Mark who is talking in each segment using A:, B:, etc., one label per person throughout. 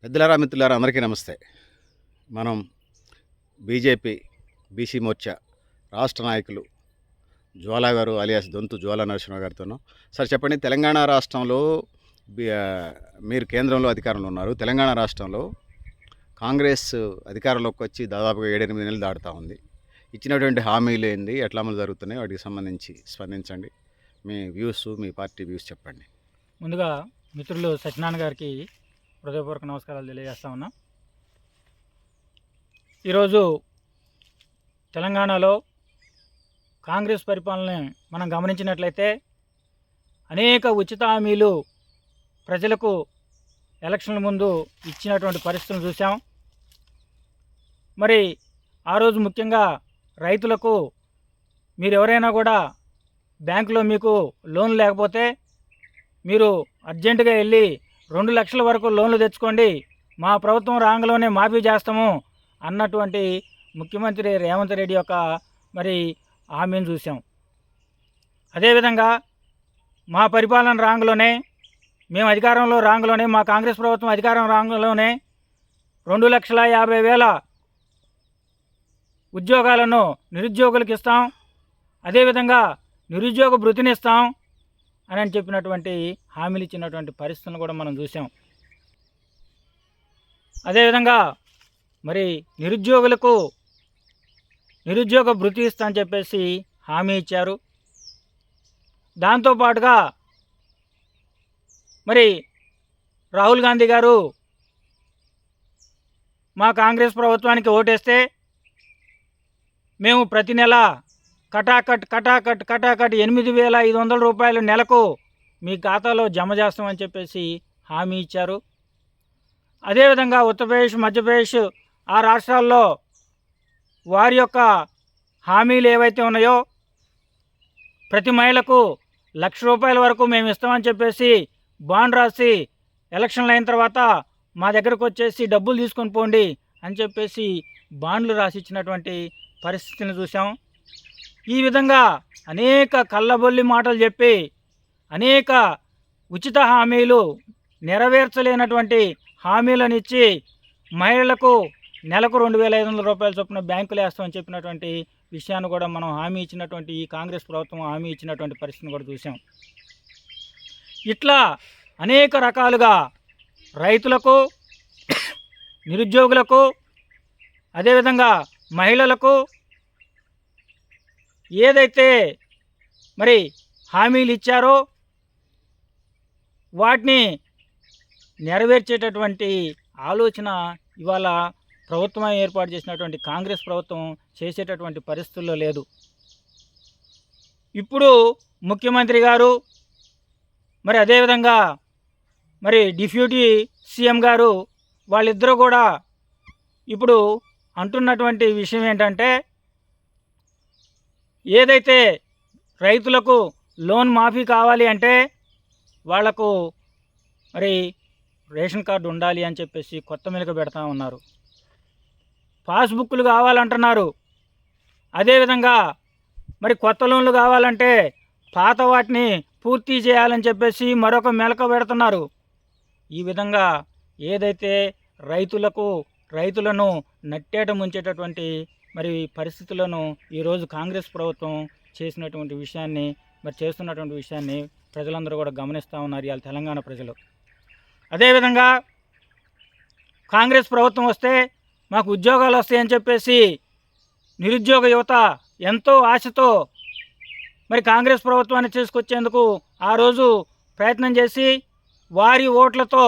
A: పెద్దలారా, మిత్రులారా అందరికీ నమస్తే. మనం బీజేపీ, బీసీ మోర్చా రాష్ట్ర నాయకులు జ్వాలా గారు అలియాస్ దొంతు జ్వాలా నరసింహ గారితోను. సార్ చెప్పండి, తెలంగాణ రాష్ట్రంలో బి మీరు కేంద్రంలో అధికారంలో ఉన్నారు. తెలంగాణ రాష్ట్రంలో కాంగ్రెస్ అధికారంలోకి వచ్చి దాదాపుగా 7, 8 నెలలు దాటుతా ఉంది. ఇచ్చినటువంటి హామీలు ఏంది, ఎట్లా అమలు జరుగుతున్నాయి, వాటికి సంబంధించి స్పందించండి. మీ వ్యూస్, మీ పార్టీ వ్యూస్ చెప్పండి.
B: ముందుగా మిత్రులు సత్యనారాయణ గారికి హృదయపూర్వక నమస్కారాలు తెలియజేస్తా ఉన్నా. ఈరోజు తెలంగాణలో కాంగ్రెస్ పరిపాలన మనం గమనించినట్లయితే అనేక ఉచిత హామీలు ప్రజలకు ఎలక్షన్ల ముందు ఇచ్చినటువంటి పరిస్థితులను చూసాం. మరి ఆ రోజు ముఖ్యంగా రైతులకు మీరు ఎవరైనా కూడా బ్యాంకులో మీకు లోన్ లేకపోతే మీరు అర్జెంటుగా వెళ్ళి 2 లక్షల వరకు లోన్లు తెచ్చుకోండి, మా ప్రభుత్వం రాంగలోనే మాఫీ చేస్తాము అన్నటువంటి ముఖ్యమంత్రి రేవంత్ రెడ్డి యొక్క మరి హామీని చూసాం. అదేవిధంగా మా పరిపాలన రాంగలోనే, మేము అధికారంలో రాంగలోనే, మా కాంగ్రెస్ ప్రభుత్వం అధికారం రాంగలోనే 2,50,000 ఉద్యోగాలను నిరుద్యోగులకు ఇస్తాం, అదేవిధంగా నిరుద్యోగ భృతిని ఇస్తాం అని చెప్పినటువంటి హామీలు ఇచ్చినటువంటి పరిస్థితులను కూడా మనం చూసాం. అదేవిధంగా మరి నిరుద్యోగులకు నిరుద్యోగ భృతి ఇస్తా అని చెప్పేసి హామీ ఇచ్చారు. దాంతోపాటుగా మరి రాహుల్ గాంధీ గారు మా కాంగ్రెస్ ప్రభుత్వానికి ఓటేస్తే మేము ప్రతి నెల కటాకట్ 8,500 రూపాయలు నెలకు మీ ఖాతాలో జమ చేస్తామని చెప్పేసి హామీ ఇచ్చారు. అదేవిధంగా ఉత్తరప్రదేశ్, మధ్యప్రదేశ్ ఆ రాష్ట్రాల్లో వారి యొక్క హామీలు ఏవైతే ఉన్నాయో ప్రతి మహిళకు 1,00,000 రూపాయల వరకు మేము ఇస్తామని చెప్పేసి బాండ్ రాసి ఎలక్షన్లు అయిన తర్వాత మా దగ్గరకు వచ్చేసి డబ్బులు తీసుకొని పోండి అని చెప్పేసి బాండ్లు రాసి ఇచ్చినటువంటి పరిస్థితిని చూసాం. ఈ విధంగా అనేక కళ్ళబొల్లి మాటలు చెప్పి అనేక ఉచిత హామీలు నెరవేర్చలేనటువంటి హామీలను ఇచ్చి మహిళలకు నెలకు 2,500 రూపాయల చొప్పున బ్యాంకులు వేస్తామని చెప్పినటువంటి విషయాన్ని కూడా మనం హామీ ఇచ్చినటువంటి ఈ కాంగ్రెస్ ప్రభుత్వం హామీ ఇచ్చినటువంటి పరిస్థితిని కూడా చూసాం. ఇట్లా అనేక రకాలుగా రైతులకు, నిరుద్యోగులకు, అదేవిధంగా మహిళలకు ఏదైతే మరి హామీలు ఇచ్చారో వాటిని నెరవేర్చేటటువంటి ఆలోచన ఇవాళ ప్రభుత్వం ఏర్పాటు చేసినటువంటి కాంగ్రెస్ ప్రభుత్వం చేసేటటువంటి పరిస్థితుల్లో లేదు. ఇప్పుడు ముఖ్యమంత్రి గారు మరి అదేవిధంగా మరి డిప్యూటీ సీఎం గారు వాళ్ళిద్దరూ కూడా ఇప్పుడు అంటున్నటువంటి విషయం ఏంటంటే, ఏదైతే రైతులకు లోన్ మాఫీ కావాలి అంటే వాళ్లకు మరి రేషన్ కార్డు ఉండాలి అని చెప్పేసి కొత్త మెలిక పెడతా ఉన్నారు. పాస్బుక్లు కావాలంటున్నారు. అదేవిధంగా మరి కొత్త లోన్లు కావాలంటే పాత వాటిని పూర్తి చేయాలని చెప్పేసి మరొక మెలక పెడుతున్నారు. ఈ విధంగా ఏదైతే రైతులను నట్టేట ముంచేటటువంటి మరి పరిస్థితులను ఈరోజు కాంగ్రెస్ ప్రభుత్వం చేస్తున్నటువంటి విషయాన్ని ప్రజలందరూ కూడా గమనిస్తూ ఉన్నారు, ఇవాళ తెలంగాణ ప్రజలు. అదేవిధంగా కాంగ్రెస్ ప్రభుత్వం వస్తే మాకు ఉద్యోగాలు వస్తాయని చెప్పేసి నిరుద్యోగ యువత ఎంతో ఆశతో మరి కాంగ్రెస్ ప్రభుత్వాన్ని తీసుకొచ్చేందుకు ఆ రోజు ప్రయత్నం చేసి వారి ఓట్లతో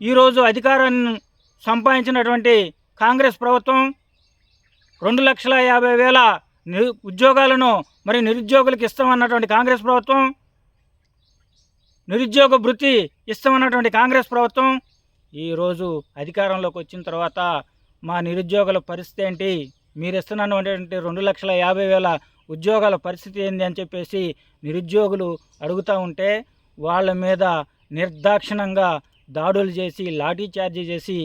B: ఈరోజు అధికారాన్ని సంపాదించినటువంటి కాంగ్రెస్ ప్రభుత్వం 2,50,000 ఉద్యోగాలను మరి నిరుద్యోగులకు ఇస్తామన్నటువంటి కాంగ్రెస్ ప్రభుత్వం, నిరుద్యోగ భృతి ఇస్తామన్నటువంటి కాంగ్రెస్ ప్రభుత్వం ఈరోజు అధికారంలోకి వచ్చిన తర్వాత మా నిరుద్యోగుల పరిస్థితి ఏంటి, మీరు ఇస్తున్నటువంటి 2,50,000 ఉద్యోగాల పరిస్థితి ఏంటి అని చెప్పేసి నిరుద్యోగులు అడుగుతూ ఉంటే వాళ్ళ మీద నిర్దాక్షిణంగా దాడులు చేసి, లాఠీ చార్జీ చేసి,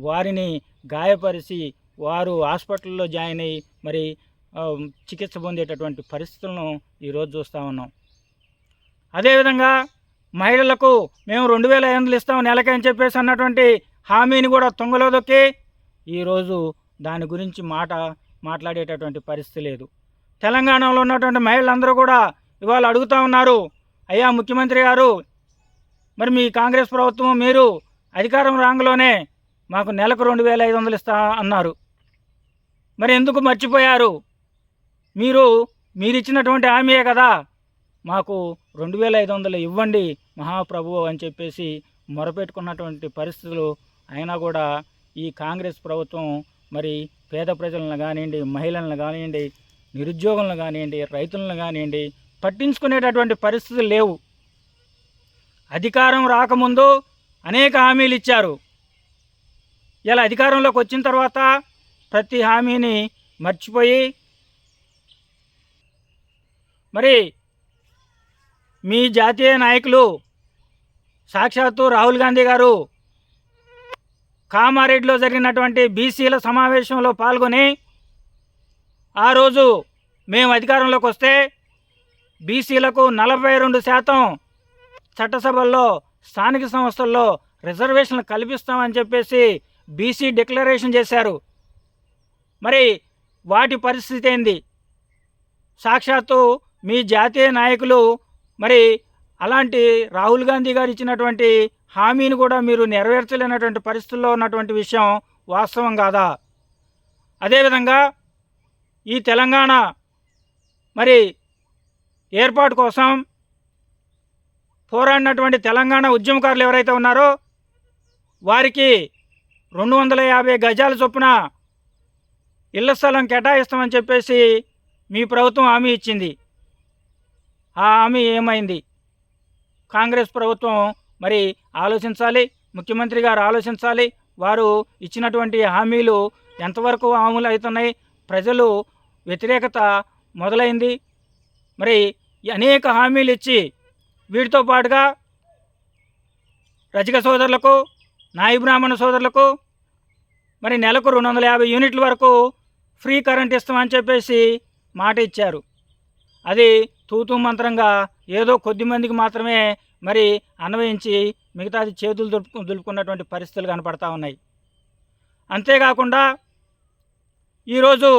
B: వారిని గాయపరిచి వారు హాస్పిటల్లో జాయిన్ అయ్యి మరి చికిత్స పొందేటటువంటి పరిస్థితులను ఈరోజు చూస్తూ ఉన్నాం. అదేవిధంగా మహిళలకు మేము 2,500 ఇస్తాం నెలకి అని చెప్పేసి అన్నటువంటి హామీని కూడా తుంగలో దొక్కి ఈరోజు దాని గురించి మాట్లాడేటటువంటి పరిస్థితి లేదు. తెలంగాణలో ఉన్నటువంటి మహిళలందరూ కూడా ఇవాళ అడుగుతూ ఉన్నారు, అయ్యా ముఖ్యమంత్రి గారు, మరి మీ కాంగ్రెస్ ప్రభుత్వం మీరు అధికారం రాంగలోనే మాకు నెలకు 2,500 ఇస్తా అన్నారు. మరి ఎందుకు మర్చిపోయారు? మీరిచ్చినటువంటి హామీయే కదా, మాకు 2,500 ఇవ్వండి మహాప్రభు అని చెప్పేసి మొరపెట్టుకున్నటువంటి పరిస్థితులు. అయినా కూడా ఈ కాంగ్రెస్ ప్రభుత్వం మరి పేద ప్రజలను కానివ్వండి, మహిళలను కానివ్వండి, నిరుద్యోగులను కానివ్వండి, రైతులను కానివ్వండి పట్టించుకునేటటువంటి పరిస్థితులు లేవు. అధికారం రాకముందు అనేక హామీలు ఇచ్చారు. ఇలా అధికారంలోకి వచ్చిన తర్వాత ప్రతి హామీని మర్చిపోయి మరి మీ జాతీయ నాయకులు సాక్షాత్తు రాహుల్ గాంధీ గారు కామారెడ్డిలో జరిగినటువంటి బీసీల సమావేశంలో పాల్గొని ఆ రోజు మేము అధికారంలోకి వస్తే బీసీలకు 42% చట్టసభల్లో స్థానిక సంస్థల్లో రిజర్వేషన్లు కల్పిస్తామని చెప్పేసి బీసీ డిక్లరేషన్ చేశారు. మరి వాటి పరిస్థితి ఏంది? సాక్షాత్తు మీ జాతీయ నాయకులు మరి అలాంటి రాహుల్ గాంధీ గారు ఇచ్చినటువంటి హామీని కూడా మీరు నెరవేర్చలేనటువంటి పరిస్థితుల్లో ఉన్నటువంటి విషయం వాస్తవం కాదా? అదేవిధంగా ఈ తెలంగాణ మరి ఏర్పాటు కోసం పోరాడినటువంటి తెలంగాణ ఉద్యమకారులు ఎవరైతే ఉన్నారో వారికి 250 గజాల చొప్పున ఇళ్ల స్థలం కేటాయిస్తామని చెప్పేసి మీ ప్రభుత్వం హామీ ఇచ్చింది. ఆ హామీ ఏమైంది? కాంగ్రెస్ ప్రభుత్వం మరి ఆలోచించాలి, ముఖ్యమంత్రి గారు ఆలోచించాలి. వారు ఇచ్చినటువంటి హామీలు ఎంతవరకు అమలు అవుతున్నాయి? ప్రజలు వ్యతిరేకత మొదలైంది. మరి అనేక హామీలు ఇచ్చి వీటితో పాటుగా రజక సోదరులకు, నాయి బ్రాహ్మణ సోదరులకు మరి నెలకు 250 యూనిట్ల వరకు ఫ్రీ కరెంట్ ఇస్తామని చెప్పేసి మాట ఇచ్చారు. అది తూతూ మంత్రంగా ఏదో కొద్ది మందికి మాత్రమే మరి అన్వయించి మిగతాది చేతులు దులుపుకున్నటువంటి పరిస్థితులు కనపడతా ఉన్నాయి. అంతేకాకుండా ఈరోజు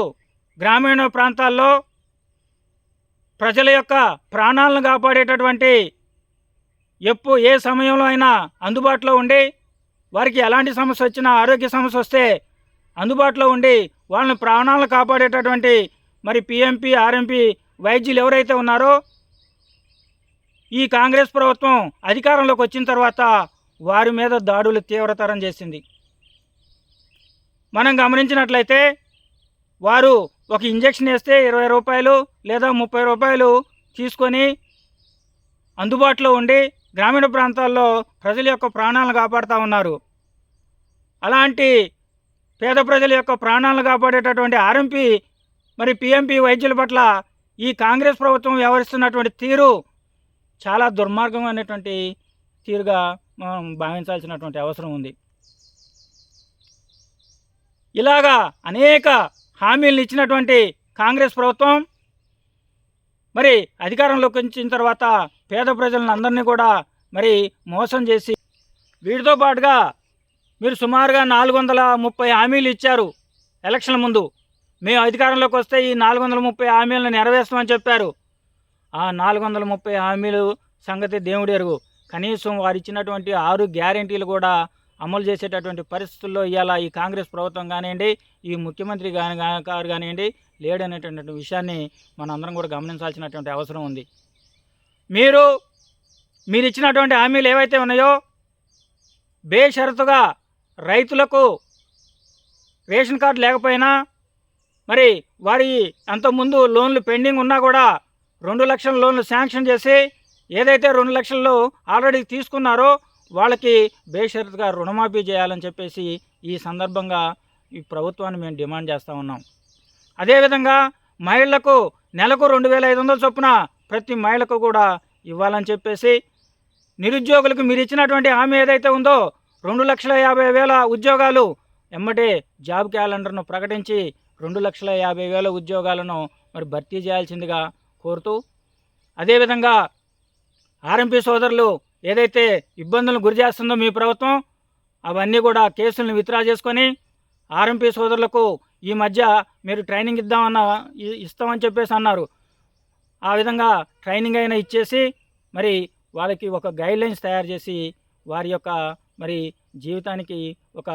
B: గ్రామీణ ప్రాంతాల్లో ప్రజల యొక్క ప్రాణాలను కాపాడేటటువంటి ఏ సమయంలో అయినా అందుబాటులో ఉండి వారికి ఎలాంటి సమస్య వచ్చినా, ఆరోగ్య సమస్య వస్తే అందుబాటులో ఉండి వాళ్ళని ప్రాణాలను కాపాడేటటువంటి మరి పిఎంపి, ఆర్ఎంపి వైద్యులు ఎవరైతే ఉన్నారో ఈ కాంగ్రెస్ ప్రభుత్వం అధికారంలోకి వచ్చిన తర్వాత వారి మీద దాడులు తీవ్రతరం చేసింది. మనం గమనించినట్లయితే వారు ఒక ఇంజెక్షన్ వేస్తే 20 రూపాయలు లేదా 30 రూపాయలు తీసుకొని అందుబాటులో ఉండి గ్రామీణ ప్రాంతాల్లో ప్రజల యొక్క ప్రాణాలను కాపాడుతూ ఉన్నారు. అలాంటి పేద ప్రజల యొక్క ప్రాణాలను కాపాడేటటువంటి ఆర్ఎంపీ మరి పిఎంపి వైద్యుల పట్ల ఈ కాంగ్రెస్ ప్రభుత్వం వ్యవహరిస్తున్నటువంటి తీరు చాలా దుర్మార్గమైనటువంటి తీరుగా మనం భావించాల్సినటువంటి అవసరం ఉంది. ఇలాగా అనేక హామీలను ఇచ్చినటువంటి కాంగ్రెస్ ప్రభుత్వం మరి అధికారంలోకి వచ్చిన తర్వాత పేద ప్రజలను అందరినీ కూడా మరి మోసం చేసి వీటితో పాటుగా మీరు సుమారుగా 430 హామీలు ఇచ్చారు ఎలక్షన్ల ముందు. మేము అధికారంలోకి వస్తే ఈ 430 హామీలను నెరవేర్స్తామని చెప్పారు. ఆ 430 హామీలు సంగతి దేవుడి ఎరుగు. కనీసం వారు ఇచ్చినటువంటి 6 గ్యారెంటీలు కూడా అమలు చేసేటటువంటి పరిస్థితుల్లో ఇవాళ ఈ కాంగ్రెస్ ప్రభుత్వం కానివ్వండి, ఈ ముఖ్యమంత్రి గారు కానివ్వండి లేడనేటువంటి విషయాన్ని మనందరం కూడా గమనించాల్సినటువంటి అవసరం ఉంది. మీరు ఇచ్చినటువంటి హామీలు ఏవైతే ఉన్నాయో బేషరతుగా రైతులకు రేషన్ కార్డు లేకపోయినా మరి వారి అంతకుముందు లోన్లు పెండింగ్ ఉన్నా కూడా 2 లక్షల లోన్లు శాంక్షన్ చేసి ఏదైతే 2 లక్షలు ఆల్రెడీ తీసుకున్నారో వాళ్ళకి బేషరతుగా రుణమాఫీ చేయాలని చెప్పేసి ఈ సందర్భంగా ఈ ప్రభుత్వాన్ని మేము డిమాండ్ చేస్తూ ఉన్నాం. అదేవిధంగా మహిళలకు నెలకు 2,500 చొప్పున ప్రతి మహిళకు కూడా ఇవ్వాలని చెప్పేసి, నిరుద్యోగులకు మీరు ఇచ్చినటువంటి హామీ ఏదైతే ఉందో 2,50,000 ఉద్యోగాలు ఎమ్మటే జాబ్ క్యాలెండర్ను ప్రకటించి 2,50,000 ఉద్యోగాలను మరి భర్తీ చేయాల్సిందిగా కోరుతూ, అదేవిధంగా ఆర్ఎంపీ సోదరులు ఏదైతే ఇబ్బందులను గురి చేస్తుందో మీ ప్రభుత్వం అవన్నీ కూడా కేసులను విత్డ్రా చేసుకొని ఆర్ఎంపీ సోదరులకు ఈ మధ్య మీరు ట్రైనింగ్ ఇస్తామని చెప్పేసి అన్నారు. ఆ విధంగా ట్రైనింగ్ అయినా ఇచ్చేసి మరి వాళ్ళకి ఒక గైడ్లైన్స్ తయారు చేసి వారి యొక్క మరి జీవితానికి ఒక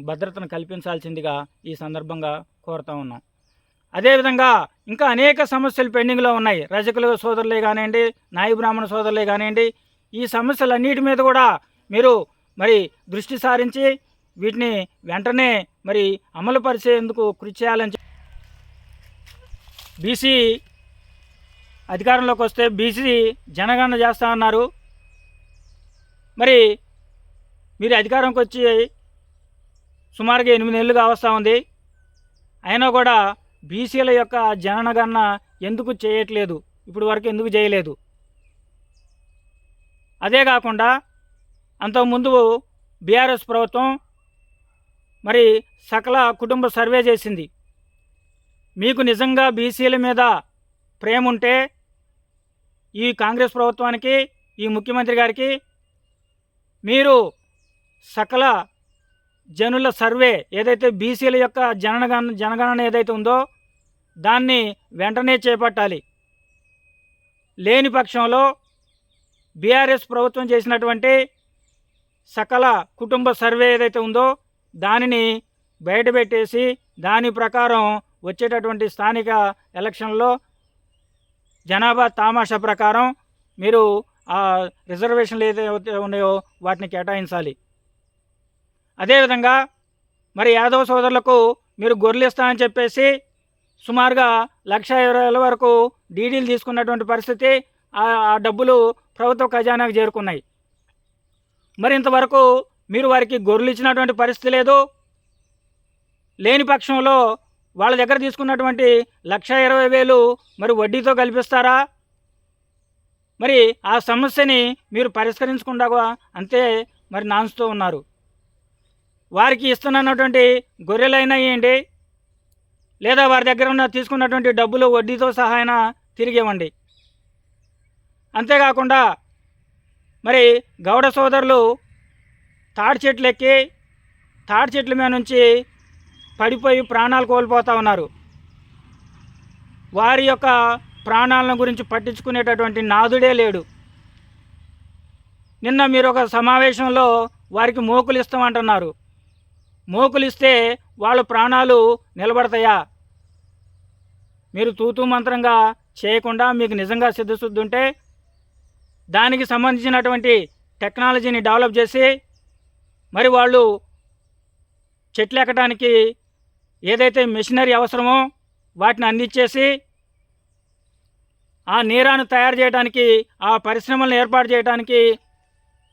B: భద్రతను కల్పించాల్సిందిగా ఈ సందర్భంగా కోరుతా ఉన్నాం. అదేవిధంగా ఇంకా అనేక సమస్యలు పెండింగ్లో ఉన్నాయి. రజకుల సోదరులే కానివ్వండి, నాయి బ్రాహ్మణ సోదరులే కానివ్వండి, ఈ సమస్యలన్నిటి మీద కూడా మీరు మరి దృష్టి సారించి వీటిని వెంటనే మరి అమలు పరిచేందుకు కృషి చేయాలని బీసీ అధికారంలోకి వస్తే బీసీ జనగణన చేస్తా అన్నారు. మరి మీరు అధికారంకి వచ్చి సుమారుగా 8 నెలలుగా వస్తూ ఉంది. అయినా కూడా బీసీల యొక్క జనగణన ఎందుకు చేయట్లేదు, ఇప్పుడు వరకు ఎందుకు చేయలేదు? అదే కాకుండా అంతకుముందు బీఆర్ఎస్ ప్రభుత్వం మరి సకల కుటుంబ సర్వే చేసింది. మీకు నిజంగా బీసీల మీద ప్రేమ ఉంటే ఈ కాంగ్రెస్ ప్రభుత్వానికి, ఈ ముఖ్యమంత్రి గారికి మీరు సకల జనుల సర్వే ఏదైతే బీసీల యొక్క జనగణన ఏదైతే ఉందో దాన్ని వెంటనే చేపట్టాలి. లేని పక్షంలో బీఆర్ఎస్ ప్రభుత్వం చేసినటువంటి సకల కుటుంబ సర్వే ఏదైతే ఉందో దానిని బయటపెట్టేసి దాని ప్రకారం వచ్చేటటువంటి స్థానిక ఎలక్షన్లో జనాభా తామాషా ప్రకారం మీరు ఆ రిజర్వేషన్లు ఏదైతే ఉన్నాయో వాటిని కేటాయించాలి. అదేవిధంగా మరి యాదవ సోదరులకు మీరు గొర్రెలు ఇస్తామని చెప్పేసి సుమారుగా 1,20,000 వరకు డీడీలు తీసుకున్నటువంటి పరిస్థితి, ఆ డబ్బులు ప్రభుత్వ ఖజానాకు చేరుకున్నాయి. మరి ఇంతవరకు మీరు వారికి గొర్రెలు ఇచ్చినటువంటి పరిస్థితి లేదు. లేని పక్షంలో వాళ్ళ దగ్గర తీసుకున్నటువంటి 1,20,000 మరి వడ్డీతో కల్పిస్తారా? మరి ఆ సమస్యని మీరు పరిష్కరించకుండా అంతే మరి నాన్స్తూ ఉన్నారు. వారికి ఇస్తున్నటువంటి గొర్రెలైనా ఇవ్వండి, లేదా వారి దగ్గర ఉన్న తీసుకున్నటువంటి డబ్బులు వడ్డీతో సహా తిరిగి ఇవ్వండి. అంతేకాకుండా మరి గౌడ సోదరులు తాడి చెట్లు ఎక్కి తాడి చెట్ల మీద నుంచి పడిపోయి ప్రాణాలు కోల్పోతూ ఉన్నారు. వారి యొక్క ప్రాణాలను గురించి పట్టించుకునేటటువంటి నాదుడే లేడు. నిన్న మీరు ఒక సమావేశంలో వారికి మోకులు ఇస్తామంటున్నారు. మోకులు ఇస్తే వాళ్ళ ప్రాణాలు నిలబడతాయా? మీరు తూతూ మంత్రంగా చేయకుండా మీకు నిజంగా సిద్ధశుద్ధి ఉంటే దానికి సంబంధించినటువంటి టెక్నాలజీని డెవలప్ చేసి మరి వాళ్ళు చెట్లు ఎక్కడానికి ఏదైతే మెషినరీ అవసరమో వాటిని అందించేసి ఆ నీరాన్ని తయారు చేయడానికి, ఆ పరిశ్రమలను ఏర్పాటు చేయడానికి,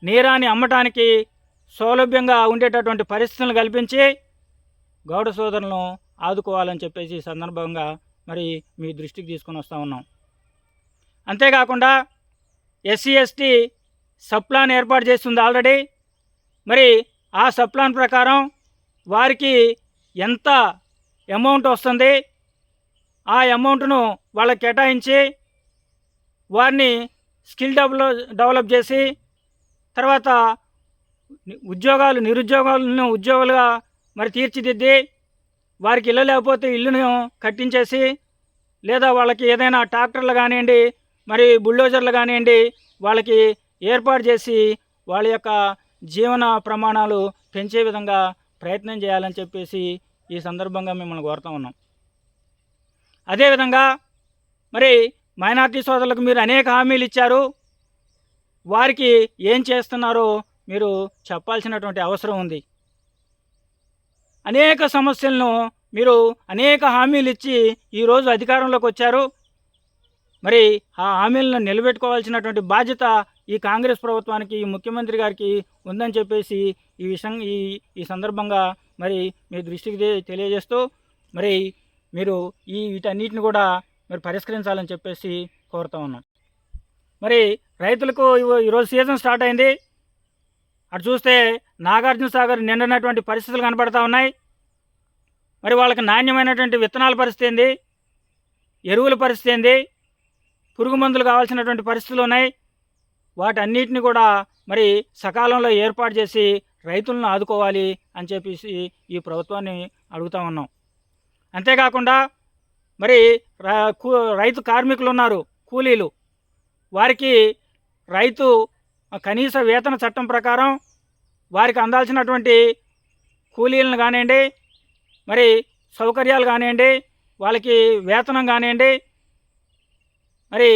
B: నీరాన్ని అమ్మటానికి సౌలభ్యంగా ఉండేటటువంటి పరిస్థితులను కల్పించి గౌడ సోదరులను ఆదుకోవాలని చెప్పేసి ఈ సందర్భంగా మరి మీ దృష్టికి తీసుకొని వస్తూ ఉన్నాం. అంతేకాకుండా ఎస్సీ ఎస్టీ సప్లాన్ ఏర్పాటు చేస్తుంది ఆల్రెడీ. మరి ఆ సప్లాన్ ప్రకారం వారికి ఎంత అమౌంట్ వస్తుంది, ఆ అమౌంట్ను వాళ్ళకి కేటాయించి వారిని స్కిల్ డెవలప్ చేసి తర్వాత నిరుద్యోగాలను ఉద్యోగులుగా మరి తీర్చిదిద్ది వారికి ఇల్లు లేకపోతే ఇల్లును కట్టించేసి, లేదా వాళ్ళకి ఏదైనా ట్రాక్టర్లు కానివ్వండి మరి బుల్డోజర్లు కానివ్వండి వాళ్ళకి ఏర్పాటు చేసి వాళ్ళ యొక్క జీవన ప్రమాణాలు పెంచే విధంగా ప్రయత్నం చేయాలని చెప్పేసి ఈ సందర్భంగా మిమ్మల్ని కోరుతూ ఉన్నాం. అదేవిధంగా మరి మైనార్టీ సోదరులకు మీరు అనేక హామీలు ఇచ్చారు. వారికి ఏం చేస్తున్నారో మీరు చెప్పాల్సినటువంటి అవసరం ఉంది. అనేక సమస్యలను మీరు అనేక హామీలు ఇచ్చి ఈరోజు అధికారంలోకి వచ్చారు. మరి ఆ హామీలను నిలబెట్టుకోవాల్సినటువంటి బాధ్యత ఈ కాంగ్రెస్ ప్రభుత్వానికి, ఈ ముఖ్యమంత్రి గారికి ఉందని చెప్పేసి ఈ సందర్భంగా మరి మీ దృష్టికి తెలియజేస్తూ మరి మీరు వీటన్నిటిని కూడా మీరు పరిష్కరించాలని చెప్పేసి కోరుతూ ఉన్నాం. మరి రైతులకు ఈరోజు సీజన్ స్టార్ట్ అయింది. అటు చూస్తే నాగార్జున సాగర్ నిండినటువంటి పరిస్థితులు కనపడతా ఉన్నాయి. మరి వాళ్ళకి నాణ్యమైనటువంటి విత్తనాల పరిస్థితి ఏంది, ఎరువుల పరిస్థితి ఏంది, పురుగు మందులు కావాల్సినటువంటి పరిస్థితులు ఉన్నాయి. వాటన్నిటిని కూడా మరి సకాలంలో ఏర్పాటు చేసి రైతులను ఆదుకోవాలి అని చెప్పేసి ఈ ప్రభుత్వాన్ని అడుగుతా ఉన్నాం. అంతేకాకుండా మరి రైతు కార్మికులు ఉన్నారు, కూలీలు, వారికి రైతు కనీస వేతన చట్టం ప్రకారం వారికి అందాల్సినటువంటి కూలీలను కానివ్వండి, మరి సౌకర్యాలు కానివ్వండి, వాళ్ళకి వేతనం కానివ్వండి, మరి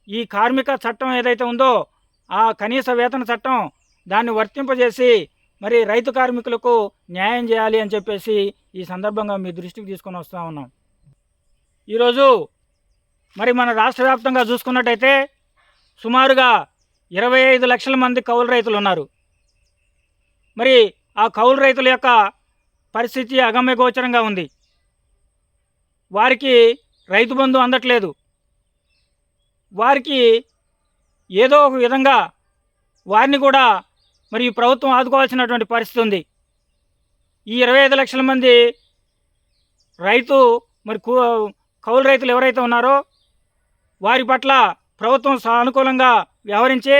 B: ఈ కార్మిక చట్టం ఏదైతే ఉందో ఆ కనీస వేతన చట్టం దాన్ని వర్తింపజేసి మరి రైతు కార్మికులకు న్యాయం చేయాలి అని చెప్పేసి ఈ సందర్భంగా మీ దృష్టికి తీసుకొని వస్తూ ఉన్నాం. ఈరోజు మరి మన రాష్ట్ర వ్యాప్తంగా చూసుకున్నట్టయితే సుమారుగా 25 లక్షల మంది కౌలు రైతులు ఉన్నారు. మరి ఆ కౌలు రైతుల యొక్క పరిస్థితి అగమ్యగోచరంగా ఉంది. వారికి రైతు బంధు అందట్లేదు. వారికి ఏదో ఒక విధంగా వారిని కూడా మరి ఈ ప్రభుత్వం ఆదుకోవాల్సినటువంటి పరిస్థితి ఉంది. ఈ 25 లక్షల మంది రైతు మరి కౌలు రైతులు ఎవరైతే ఉన్నారో వారి పట్ల ప్రభుత్వం సానుకూలంగా వ్యవహరించి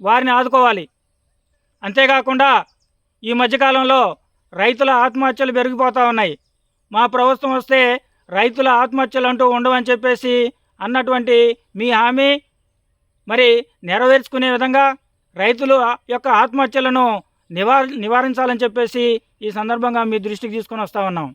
B: వారిని ఆదుకోవాలి. అంతేకాకుండా ఈ మధ్యకాలంలో రైతుల ఆత్మహత్యలు పెరిగిపోతూ ఉన్నాయి. మా ప్రభుత్వం వస్తే రైతుల ఆత్మహత్యలు అంటూ ఉండవని చెప్పేసి అన్నటువంటి మీ హామీ మరి నెరవేర్చుకునే విధంగా రైతుల యొక్క ఆత్మహత్యలను నివారించాలని చెప్పేసి ఈ సందర్భంగా మీ దృష్టికి తీసుకొని వస్తూ ఉన్నాం.